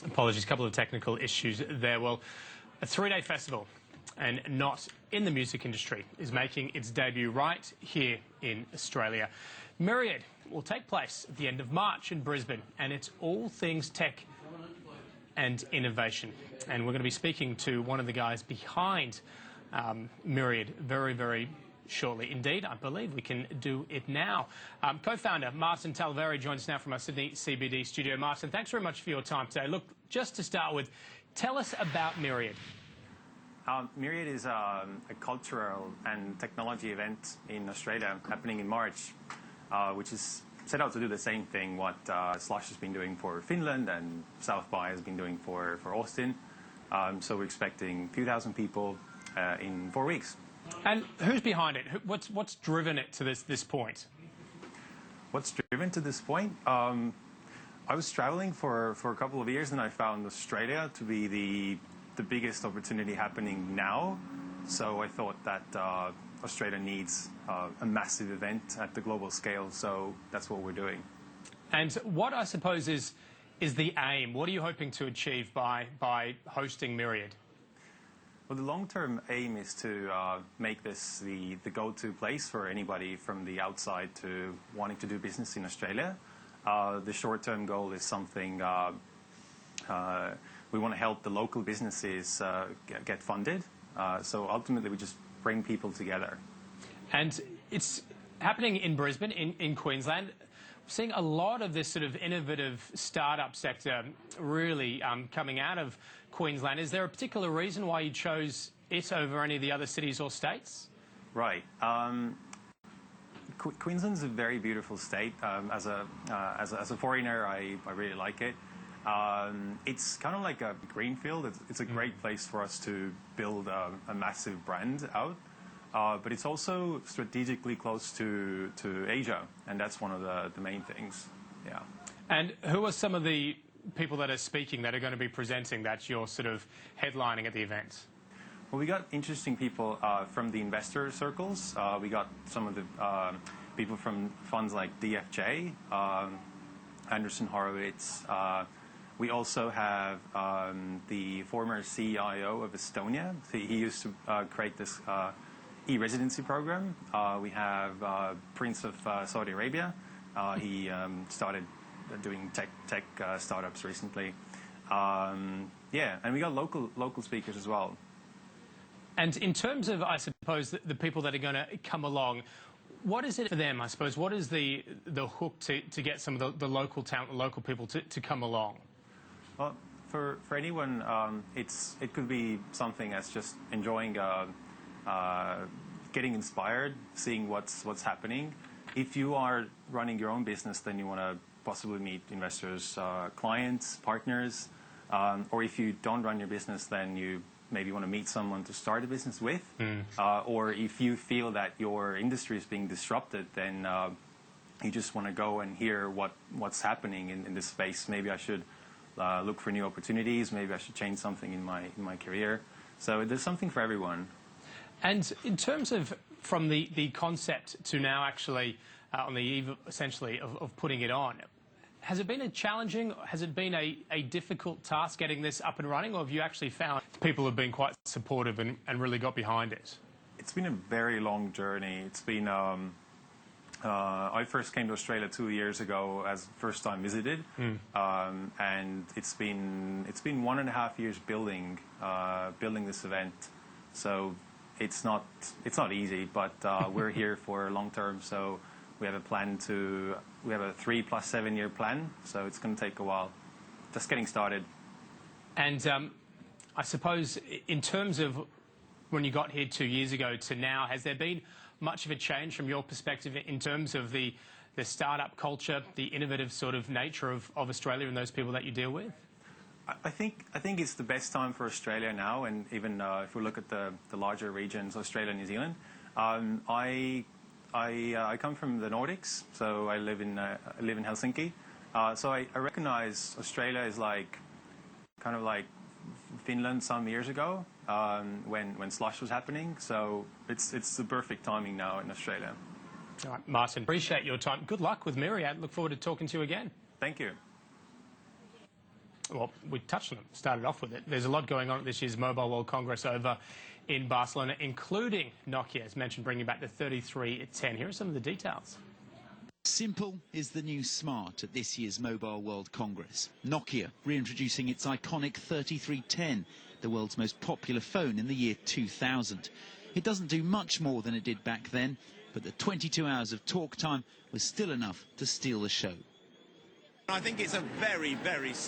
Apologies, a couple of technical issues there. Well, a three-day festival, and not in the music industry, is making its debut right here in Australia. Myriad will take place at the end of March in Brisbane, and it's all things tech and innovation. And we're going to be speaking to one of the guys behind Myriad very shortly. Indeed, I believe we can do it now. Co-founder Martin Talvari joins us now from our Sydney CBD studio. Martin, thanks very much for your time today. Look, just to start with, tell us about Myriad. Myriad is a cultural and technology event in Australia happening in March, which is set out to do the same thing what Slush has been doing for Finland and South by has been doing for Austin. So we're expecting a few thousand people in 4 weeks. And who's behind it? What's driven it to this point? What's driven to this point? I was traveling for a couple of years and I found Australia to be the biggest opportunity happening now. So I thought that Australia needs a massive event at the global scale. So that's what we're doing. And what I suppose is the aim? What are you hoping to achieve by hosting Myriad? Well, the long-term aim is to make this the go-to place for anybody from the outside to wanting to do business in Australia. The short-term goal is something we want to help the local businesses get funded. So ultimately, we just bring people together. And it's happening in Brisbane, in Queensland. We're seeing a lot of this sort of innovative startup sector really coming out of Queensland. Is there a particular reason why you chose it over any of the other cities or states? Right. Queensland's a very beautiful state. As a foreigner, I really like it. It's kind of like a greenfield. It's a great place for us to build a massive brand out. But it's also strategically close to Asia, and that's one of the main things. Yeah. And who are some of the people that are speaking, that are going to be presenting, that you're sort of headlining at the event? Well, we got interesting people from the investor circles. We got some of the people from funds like DFJ, Anderson Horowitz. We also have the former CIO of Estonia. He used to create this e-residency program. We have Prince of Saudi Arabia. He started doing tech startups recently. Yeah, and we got local speakers as well. And in terms of, I suppose, the people that are going to come along, what is it for them, I suppose? What is the hook to get some of the local talent, local people to come along? Well, for anyone, it could be something as just enjoying getting inspired, seeing what's happening. If you are running your own business, then you want to possibly meet investors, clients, partners. Or if you don't run your business, then you maybe want to meet someone to start a business with. Or if you feel that your industry is being disrupted, then you just want to go and hear what's happening in this space. Maybe I should look for new opportunities. Maybe I should change something in my career. So there's something for everyone. And in terms of from the concept to now actually on the eve, essentially, of putting it on, has it been has it been a difficult task getting this up and running, or have you actually found people have been quite supportive and really got behind it? It's been a very long journey. It's been, I first came to Australia 2 years ago as first time visited, and it's been 1.5 years building this event. So it's not easy, but we're here for long term. So we have a 3+7 year plan. So it's going to take a while. Just getting started. And I suppose in terms of when you got here 2 years ago to now, has there been much of a change from your perspective in terms of the startup culture, the innovative sort of nature of Australia and those people that you deal with? I think it's the best time for Australia now, and even if we look at the larger regions, Australia and New Zealand. I come from the Nordics, so I live in Helsinki. So I recognize Australia is kind of like Finland some years ago when Slush was happening. So it's the perfect timing now in Australia. All right, Martin, appreciate your time. Good luck with Myriad. Look forward to talking to you again. Thank you. Well, we touched on it, started off with it. There's a lot going on at this year's Mobile World Congress over in Barcelona, including Nokia, as mentioned, bringing back the 3310. Here are some of the details. Simple is the new smart at this year's Mobile World Congress. Nokia reintroducing its iconic 3310, the world's most popular phone in the year 2000. It doesn't do much more than it did back then, but the 22 hours of talk time was still enough to steal the show. I think it's a very, very